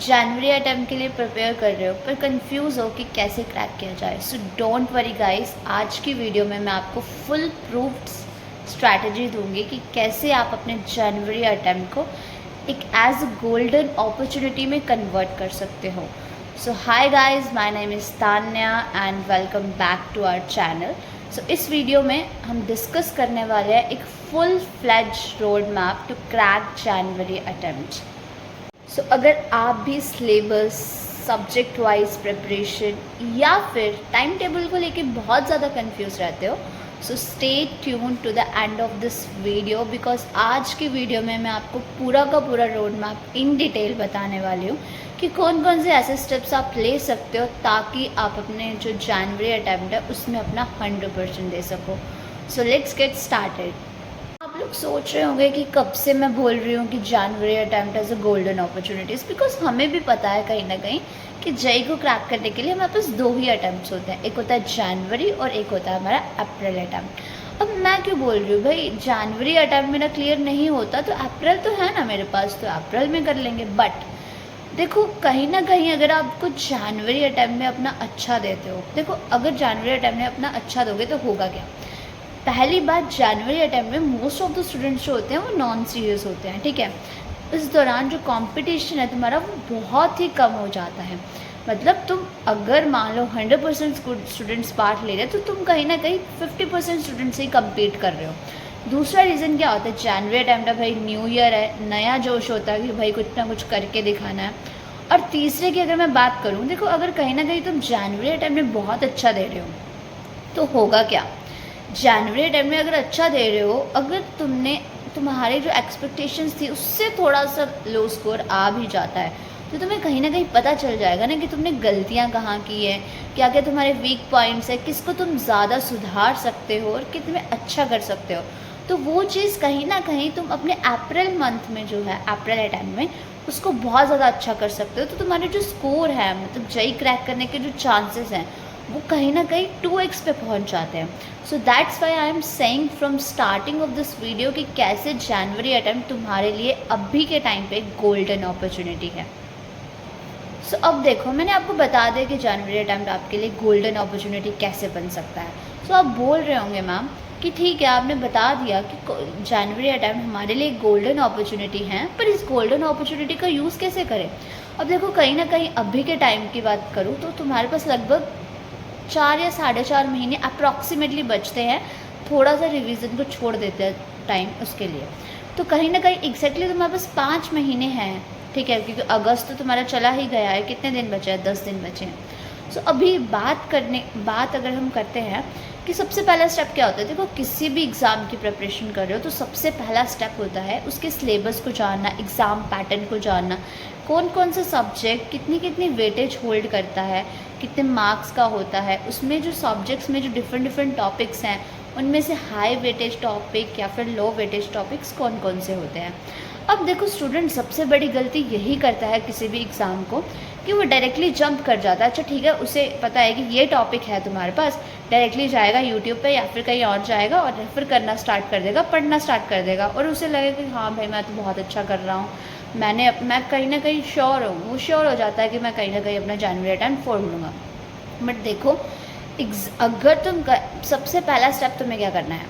जनवरी attempt के लिए prepare कर रहे हो पर कंफ्यूज हो कि कैसे क्रैक किया जाए, सो डोंट वरी गाइस, आज की वीडियो में मैं आपको फुल प्रूफ्ड स्ट्रैटेजी दूंगी कि कैसे आप अपने जनवरी अटेम्प्ट को एक एज अ गोल्डन अपॉर्चुनिटी में कन्वर्ट कर सकते हो। So hi guys, my name is Tanya and welcome back to our channel. So इस वीडियो में हम डिस्कस करने वाले हैं एक full fledged road map to crack January attempt. So अगर आप भी सिलेबस, सब्जेक्ट वाइज प्रिपरेशन या फिर टाइम टेबल को लेके बहुत ज़्यादा कंफ्यूज रहते हो, so stay tune to the end of this video because आज की वीडियो में मैं आपको पूरा का पूरा रोड मैप इन डिटेल बताने वाली हूँ कि कौन कौन से ऐसे स्टेप्स आप ले सकते हो ताकि आप अपने जो जनवरी अटेम्प्ट है उसमें अपना 100% दे सको। So let's get started. आप लोग सोच रहे होंगे कि कब से मैं बोल रही हूँ कि जनवरी attempt as a golden opportunities, because हमें भी पता है कहीं ना कहीं कि जेई को क्रैक करने के लिए हमारे पास दो ही अटेम्प्ट्स होते हैं, एक होता है जनवरी और एक होता है हमारा अप्रैल अटेम्प्ट। अब मैं क्यों बोल रही हूँ भाई जनवरी अटेम्प्ट मेरा क्लियर नहीं होता तो अप्रैल तो है ना मेरे पास, तो अप्रैल में कर लेंगे। बट देखो कहीं ना कहीं अगर आपको जनवरी अटेम्प्ट में अपना अच्छा देते हो, देखो अगर जनवरी अटेम्प्ट में अपना अच्छा दोगे तो होगा क्या। पहली बात, जनवरी अटेम्प्ट में मोस्ट ऑफ द स्टूडेंट्स जो होते हैं वो नॉन सीरियस होते हैं, ठीक है। इस दौरान जो कंपटीशन है तुम्हारा वो बहुत ही कम हो जाता है। मतलब तुम अगर मान लो 100% स्टूडेंट्स पार्ट ले रहे हैं तो तुम कहीं ना कहीं 50% स्टूडेंट्स से ही कम्पीट कर रहे हो। दूसरा रीज़न क्या होता है, जनवरी अटेम्प्ट है भाई, न्यू ईयर है, नया जोश होता है कि भाई कुछ ना कुछ करके दिखाना है। और तीसरे की अगर मैं बात करूँ, देखो अगर कहीं ना कहीं तुम जनवरी अटेम्प्ट में बहुत अच्छा दे रहे हो तो होगा क्या, जनवरी अटेम्प्ट में अगर अच्छा दे रहे हो, अगर तुम्हारी जो एक्सपेक्टेशंस थी उससे थोड़ा सा लो स्कोर आ भी जाता है तो तुम्हें कहीं ना कहीं पता चल जाएगा ना कि तुमने गलतियां कहाँ की है, क्या क्या तुम्हारे वीक पॉइंट्स है, किसको तुम ज़्यादा सुधार सकते हो और कितने अच्छा कर सकते हो। तो वो चीज़ कहीं ना कहीं तुम अपने अप्रैल मंथ में जो है, अप्रैल अटेम्प्ट में उसको बहुत ज़्यादा अच्छा कर सकते हो। तो तुम्हारे जो स्कोर है, मतलब जेई क्रैक करने के जो चांसेस हैं वो कहीं ना कहीं 2x पे पहुंच जाते हैं। So that's why I am saying from starting of this video कि कैसे जनवरी अटेम्प्ट तुम्हारे लिए अभी के टाइम पे गोल्डन अपॉर्चुनिटी है। सो अब देखो, मैंने आपको बता दिया कि जनवरी अटेम्प्ट आपके लिए गोल्डन अपॉर्चुनिटी कैसे बन सकता है। सो आप बोल रहे होंगे मैम कि ठीक है, आपने बता दिया कि जनवरी अटेम्प्ट हमारे लिए गोल्डन अपॉर्चुनिटी है, पर इस गोल्डन अपॉर्चुनिटी का यूज़ कैसे करें। अब देखो कहीं ना कहीं अभी के टाइम की बात करूँ तो तुम्हारे पास लगभग 4 या 4.5 महीने अप्रॉक्सीमेटली बचते हैं, थोड़ा सा रिवीजन को छोड़ देते हैं टाइम उसके लिए। तो कहीं ना कहीं एग्जैक्टली तुम्हारे पास 5 महीने हैं, ठीक है, क्योंकि अगस्त तो तुम्हारा चला ही गया है, कितने दिन बचे हैं, 10 दिन बचे हैं। सो अभी बात अगर हम करते हैं कि सबसे पहला स्टेप क्या होता है, देखो किसी भी एग्ज़ाम की प्रिपरेशन कर रहे हो तो सबसे पहला स्टेप होता है उसके सिलेबस को जानना, एग्ज़ाम पैटर्न को जानना, कौन कौन सा सब्जेक्ट कितनी कितनी वेटेज होल्ड करता है, कितने मार्क्स का होता है, उसमें जो सब्जेक्ट्स में जो डिफरेंट टॉपिक्स हैं उनमें से हाई वेटेज टॉपिक या फिर लो वेटेज टॉपिक्स कौन कौन से होते हैं। अब देखो स्टूडेंट सबसे बड़ी गलती यही करता है किसी भी एग्ज़ाम को कि वो डायरेक्टली जंप कर जाता है। अच्छा ठीक है, उसे पता है कि ये टॉपिक है तुम्हारे पास, डायरेक्टली जाएगा यूट्यूब पे या फिर कहीं और जाएगा और रेफर करना स्टार्ट कर देगा, पढ़ना स्टार्ट कर देगा और उसे लगेगा कि हाँ भाई मैं तो बहुत अच्छा कर रहा हूँ, मैं कहीं ना कहीं श्योर हूँ, वो श्योर हो जाता है कि मैं कहीं ना कहीं अपना जनवरी अटेम्प्ट फोड़ लूँगा। बट देखो अगर सबसे पहला स्टेप तुम्हें क्या करना है,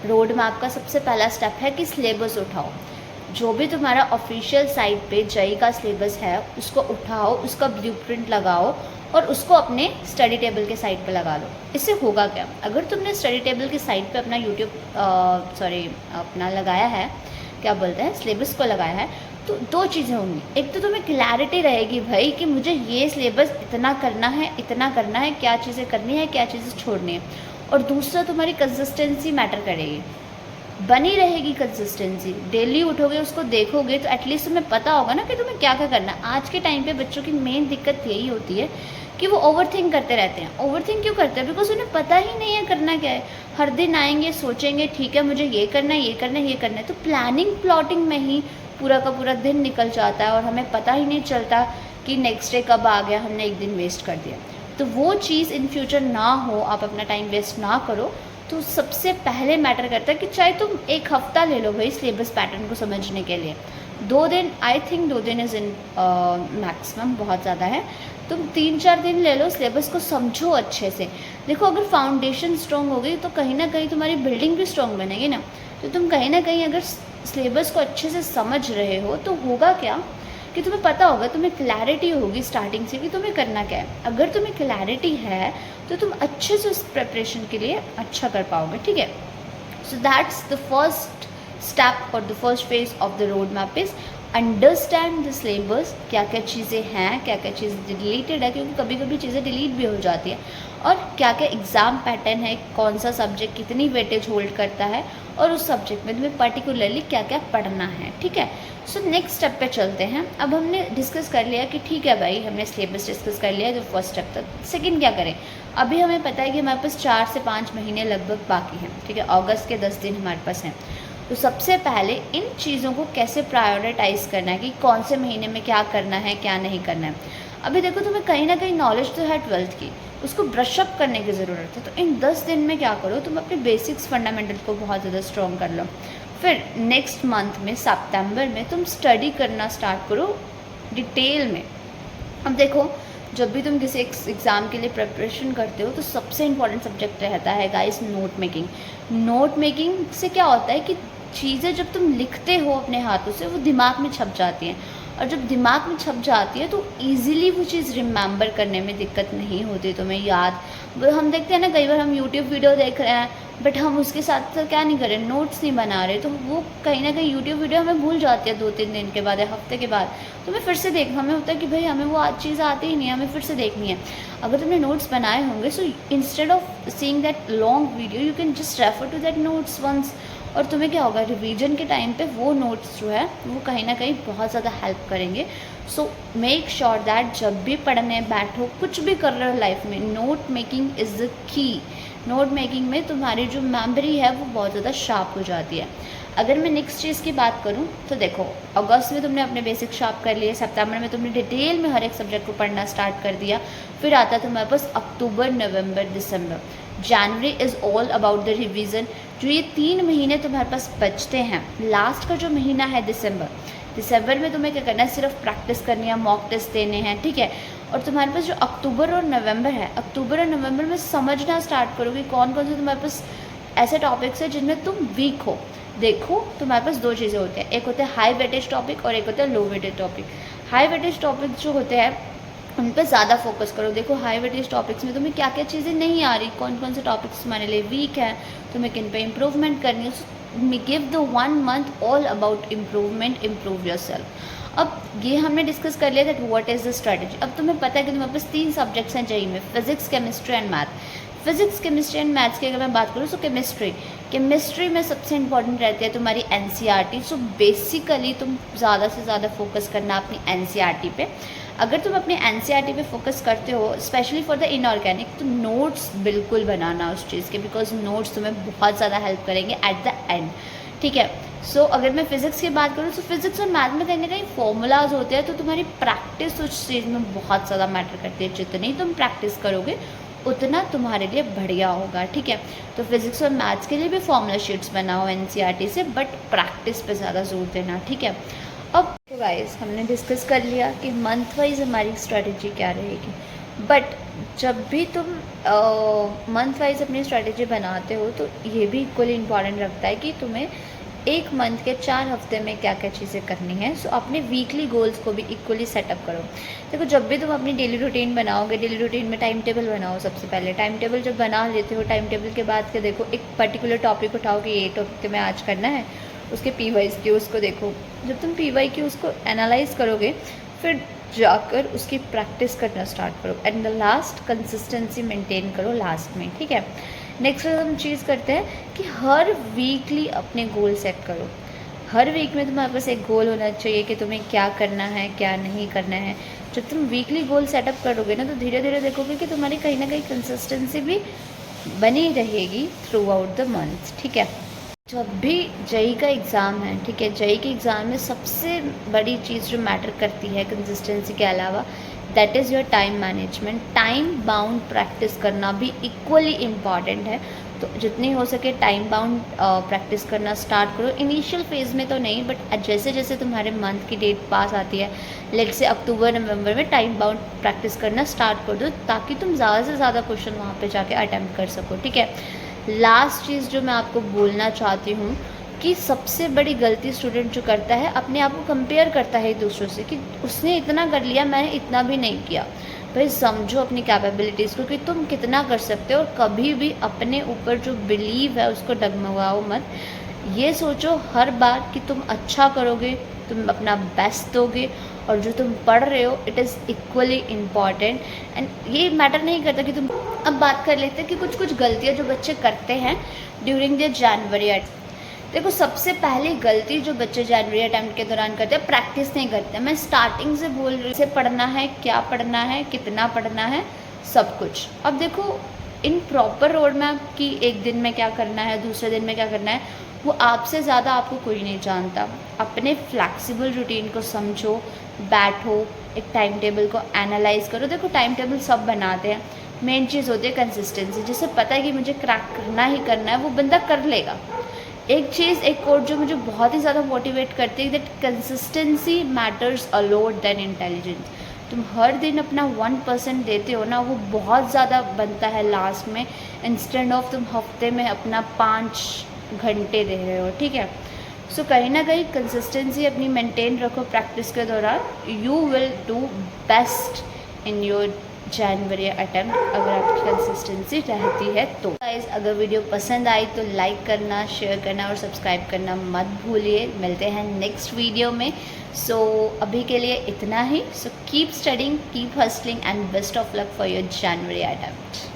रोड मैप का सबसे पहला स्टेप है कि सिलेबस उठाओ। जो भी तुम्हारा ऑफिशियल साइट पे जेई का सिलेबस है उसको उठाओ, उसका ब्लूप्रिंट लगाओ और उसको अपने स्टडी टेबल के साइट पे लगा लो। इससे होगा क्या, अगर तुमने स्टडी टेबल के साइट पे अपना अपना लगाया है, क्या बोलते हैं, सिलेबस को लगाया है, तो दो चीज़ें होंगी। एक तो तुम्हें क्लैरिटी रहेगी भाई कि मुझे ये सिलेबस इतना करना है, क्या चीज़ें करनी है, क्या चीज़ें छोड़नी है। और दूसरा तुम्हारी कंसिस्टेंसी मैटर करेगी, बनी रहेगी कंसिस्टेंसी। डेली उठोगे, उसको देखोगे तो एटलीस्ट तुम्हें पता होगा ना कि तुम्हें क्या क्या करना है। आज के टाइम पे बच्चों की मेन दिक्कत यही होती है कि वो ओवरथिंक करते रहते हैं। ओवरथिंक क्यों करते हैं, बिकॉज उन्हें पता ही नहीं है करना क्या है। हर दिन आएंगे, सोचेंगे ठीक है मुझे ये करना है, ये करना है, ये करना है, तो प्लानिंग प्लॉटिंग में ही पूरा का पूरा दिन निकल जाता है और हमें पता ही नहीं चलता कि नेक्स्ट डे कब आ गया, हमने एक दिन वेस्ट कर दिया। तो वो चीज़ इन फ्यूचर ना हो, आप अपना टाइम वेस्ट ना करो। तो सबसे पहले मैटर करता है कि चाहे तुम एक हफ़्ता ले लो भाई सिलेबस पैटर्न को समझने के लिए, 2 दिन, आई थिंक 2 दिन इज़ इन मैक्सिमम, बहुत ज़्यादा है। तुम 3-4 दिन ले लो, सिलेबस को समझो अच्छे से। देखो अगर फाउंडेशन स्ट्रॉन्ग हो गई तो कहीं ना कहीं तुम्हारी बिल्डिंग भी स्ट्रॉन्ग बनेगी ना। तो तुम कहीं ना कहीं अगर सिलेबस को अच्छे से समझ रहे हो तो होगा क्या कि तुम्हें पता होगा, तुम्हें क्लैरिटी होगी स्टार्टिंग से कि तुम्हें करना क्या है। अगर तुम्हें क्लैरिटी है तो तुम अच्छे से उस प्रिपरेशन के लिए अच्छा कर पाओगे, ठीक है। So that's the first step और the first phase of the road map is understand the syllabus, क्या क्या चीज़ें हैं, क्या क्या चीज़ें डिलीटेड है, क्योंकि कभी कभी चीज़ें डिलीट भी हो जाती है, और क्या क्या एग्ज़ाम पैटर्न है, कौन सा सब्जेक्ट कितनी वेटेज होल्ड करता है, और उस सब्जेक्ट में तुम्हें पर्टिकुलरली क्या क्या पढ़ना है, ठीक है। सो नेक्स्ट स्टेप पे चलते हैं। अब हमने डिस्कस कर लिया कि ठीक है भाई, हमने सिलेबस डिस्कस कर लिया जो फर्स्ट स्टेप तक। सेकंड क्या करें? अभी हमें पता है कि हमारे पास 4 से 5 महीने लगभग बाकी हैं, ठीक है। अगस्त के 10 दिन हमारे पास हैं। तो सबसे पहले इन चीज़ों को कैसे प्रायोरिटाइज़ करना है कि कौन से महीने में क्या करना है, क्या नहीं करना है। अभी देखो तुम्हें कहीं ना कहीं नॉलेज तो है 12th की, उसको ब्रश अप करने की ज़रूरत है। तो इन 10 दिन में क्या करो, तुम अपने बेसिक्स फंडामेंटल को बहुत ज़्यादा स्ट्रॉन्ग कर लो। फिर नेक्स्ट मंथ में सितंबर में तुम स्टडी करना स्टार्ट करो डिटेल में। अब देखो जब भी तुम किसी एग्ज़ाम के लिए प्रिपरेशन करते हो तो सबसे इम्पॉर्टेंट सब्जेक्ट रहता है guys note making. Note making से क्या होता है कि चीज़ें जब तुम लिखते हो अपने हाथों से वो दिमाग में छप जाती हैं, और जब दिमाग में छप जाती है तो इजीली वो चीज़ रिमेंबर करने में दिक्कत नहीं होती, तुम्हें याद। हम देखते हैं ना कई बार हम यूट्यूब वीडियो देख रहे हैं बट हम उसके साथ साथ क्या नहीं कर रहे, नोट्स नहीं बना रहे, तो वो कहीं ना कहीं यूट्यूब वीडियो हमें भूल जाती है 2-3 दिन के बाद या हफ्ते के बाद। तो हमें फिर से देख, हमें होता है कि भाई हमें वो आज चीज़ आती ही नहीं है, हमें फिर से देखनी है। अगर तुमने नोट्स बनाए होंगे so instead of seeing that long video you can just refer to that notes once, और तुम्हें क्या होगा रिवीजन के टाइम पे वो नोट्स जो है वो कहीं ना कहीं बहुत ज़्यादा हेल्प करेंगे। सो मेक श्योर दैट जब भी पढ़ने बैठो, कुछ भी कर रहे हो लाइफ में, note making is the key. Note making में तुम्हारी जो मेमोरी है वो बहुत ज़्यादा शार्प हो जाती है। अगर मैं नेक्स्ट चीज़ की बात करूँ तो देखो अगस्त में तुमने अपने बेसिक शार्प कर लिए, सितंबर में तुमने डिटेल में हर एक सब्जेक्ट को पढ़ना स्टार्ट कर दिया। फिर आता है तुम्हारे पास अक्टूबर, नवंबर, दिसंबर। January is all about the revision. जो ये 3 महीने तुम्हारे पास बचते हैं, लास्ट का जो महीना है दिसंबर में तुम्हें क्या करना है, सिर्फ प्रैक्टिस करनी है, मॉक टेस्ट देने हैं, ठीक है। और तुम्हारे पास जो अक्टूबर और नवंबर है, अक्टूबर और नवंबर में समझना स्टार्ट करो कि कौन कौन से तुम्हारे पास ऐसे टॉपिक्स हैं जिनमें तुम वीक हो। देखो तुम्हारे पास 2 चीज़ें होती हैं, एक होता है हाई वेटेज टॉपिक और एक होता है low weightage topic. High weightage topic जो होते हैं उन पर ज़्यादा फोकस करो। देखो हाई वेटेज टॉपिक्स में तुम्हें क्या क्या चीज़ें नहीं आ रही, कौन कौन से टॉपिक्स तुम्हारे लिए वीक है, तुम्हें किन पे इम्प्रूवमेंट करनी है। Give the 1 month all about improvement, improve your self. अब ये हमने डिस्कस कर लिया that what is the strategy. अब तुम्हें पता है कि तुम्हारे पास 3 सब्जेक्ट्स हैं जेईई में, physics, chemistry and math. Physics, chemistry and maths की अगर मैं बात करूँ तो केमिस्ट्री में सबसे इंपॉर्टेंट रहती है तुम्हारी एनसीईआरटी। सो बेसिकली तुम ज़्यादा से ज़्यादा फोकस करना अपनी एनसीईआरटी पे। अगर तुम अपने एनसीईआरटी पे फोकस करते हो स्पेशली फॉर द इनऑर्गेनिक, तो नोट्स बिल्कुल बनाना उस चीज़ के, बिकॉज नोट्स तुम्हें बहुत ज़्यादा हेल्प करेंगे एट द एंड, ठीक है। सो अगर मैं फिज़िक्स की बात करूँ तो फिज़िक्स और मैथ में कहीं ना कहीं फॉर्मूलाज होते हैं, तो तुम्हारी प्रैक्टिस उस चीज़ में बहुत ज़्यादा मैटर करती है। जितनी तुम प्रैक्टिस करोगे उतना तुम्हारे लिए बढ़िया होगा, ठीक है। तो फिज़िक्स और मैथ्स के लिए भी फॉर्मूला शीट्स बनाओ एनसीईआरटी से, बट प्रैक्टिस पे ज़्यादा जोर देना, ठीक है। अब तो गाइस हमने डिस्कस कर लिया कि मंथ वाइज हमारी स्ट्रेटजी क्या रहेगी, बट जब भी तुम मंथ वाइज अपनी स्ट्रेटजी बनाते हो तो ये भी इक्वली इम्पॉर्टेंट रखता है कि तुम्हें 1 मंथ के 4 हफ्ते में क्या क्या चीज़ें करनी है। सो अपने वीकली गोल्स को भी इक्वली सेटअप करो। देखो जब भी तुम अपनी डेली रूटीन बनाओगे, डेली रूटीन में टाइम टेबल बनाओ। सबसे पहले टाइम टेबल जब बना लेते हो, टाइम टेबल के बाद के देखो एक पर्टिकुलर टॉपिक उठाओ कि ये टॉपिक में आज करना है, उसके PYQs को देखो। जब तुम PYQs को एनालाइज करोगे फिर जाकर उसकी प्रैक्टिस करना स्टार्ट करो, and the last consistency maintain करो लास्ट में, ठीक है। नेक्स्ट हम चीज़ करते हैं कि हर वीकली अपने गोल सेट करो। हर वीक में तुम्हारे पास एक गोल होना चाहिए कि तुम्हें क्या करना है, क्या नहीं करना है। जब तुम वीकली गोल सेटअप करोगे ना तो धीरे धीरे देखोगे कि तुम्हारी कहीं ना कहीं कंसिस्टेंसी भी बनी रहेगी थ्रू आउट द मंथ, ठीक है। जब भी जेईई का एग्ज़ाम है, ठीक है, जेईई के एग्ज़ाम में सबसे बड़ी चीज़ जो मैटर करती है कंसिस्टेंसी के अलावा, that is your time management. Time bound practice करना भी इक्वली इम्पॉर्टेंट है। तो जितनी हो सके टाइम बाउंड प्रैक्टिस करना स्टार्ट करो। इनिशियल फेज़ में तो नहीं, बट जैसे जैसे तुम्हारे मंथ की डेट पास आती है, लेट से अक्टूबर नवंबर में टाइम बाउंड प्रैक्टिस करना स्टार्ट कर दो, ताकि तुम ज़्यादा से ज़्यादा क्वेश्चन वहाँ पे जाके अटैम्प्ट कर सको, ठीक है। लास्ट चीज़ जो मैं आपको बोलना चाहती हूँ कि सबसे बड़ी गलती स्टूडेंट जो करता है, अपने आप को कंपेयर करता है दूसरों से कि उसने इतना कर लिया, मैंने इतना भी नहीं किया। भाई समझो अपनी कैपेबिलिटीज़ को कि तुम कितना कर सकते हो, और कभी भी अपने ऊपर जो बिलीव है उसको डगमगाओ मत। ये सोचो हर बार कि तुम अच्छा करोगे, तुम अपना बेस्ट दोगे, और जो तुम पढ़ रहे हो it is equally important. And ये मैटर नहीं करता कि तुम, अब बात कर लेते हैं कि कुछ कुछ गलतियाँ जो बच्चे करते हैं ड्यूरिंग द जनवरी। देखो सबसे पहली गलती जो बच्चे जनवरी अटैम्प्ट के दौरान करते हैं, प्रैक्टिस नहीं करते। मैं स्टार्टिंग से बोल रही से पढ़ना है, क्या पढ़ना है, कितना पढ़ना है, सब कुछ। अब देखो इन प्रॉपर रोड मैप कि एक दिन में क्या करना है, दूसरे दिन में क्या करना है, वो आपसे ज़्यादा आपको कोई नहीं जानता। अपने फ्लैक्सिबल रूटीन को समझो, बैठो, एक टाइम टेबल को एनालाइज करो। देखो टाइम टेबल सब बनाते हैं, मेन चीज़ होती है कंसिस्टेंसी। जिसे पता है कि मुझे क्रैक करना ही करना है, वो बंदा कर लेगा। एक चीज़, एक कोट जो मुझे बहुत ही ज़्यादा मोटिवेट करती है, that consistency matters a lot than intelligence. तुम हर दिन अपना 1% देते हो ना, वो बहुत ज़्यादा बनता है लास्ट में, इंस्टेड ऑफ तुम हफ्ते में अपना 5 घंटे दे रहे हो, ठीक है। सो कहीं ना कहीं कंसिस्टेंसी अपनी मेंटेन रखो प्रैक्टिस के दौरान, you will do best in your January attempt, अगर आपकी कंसिस्टेंसी रहती है तो। गाइस अगर वीडियो पसंद आई तो लाइक करना, शेयर करना और सब्सक्राइब करना मत भूलिए। मिलते हैं नेक्स्ट वीडियो में। सो अभी के लिए इतना ही। So keep studying, keep hustling and best of luck for your January attempt.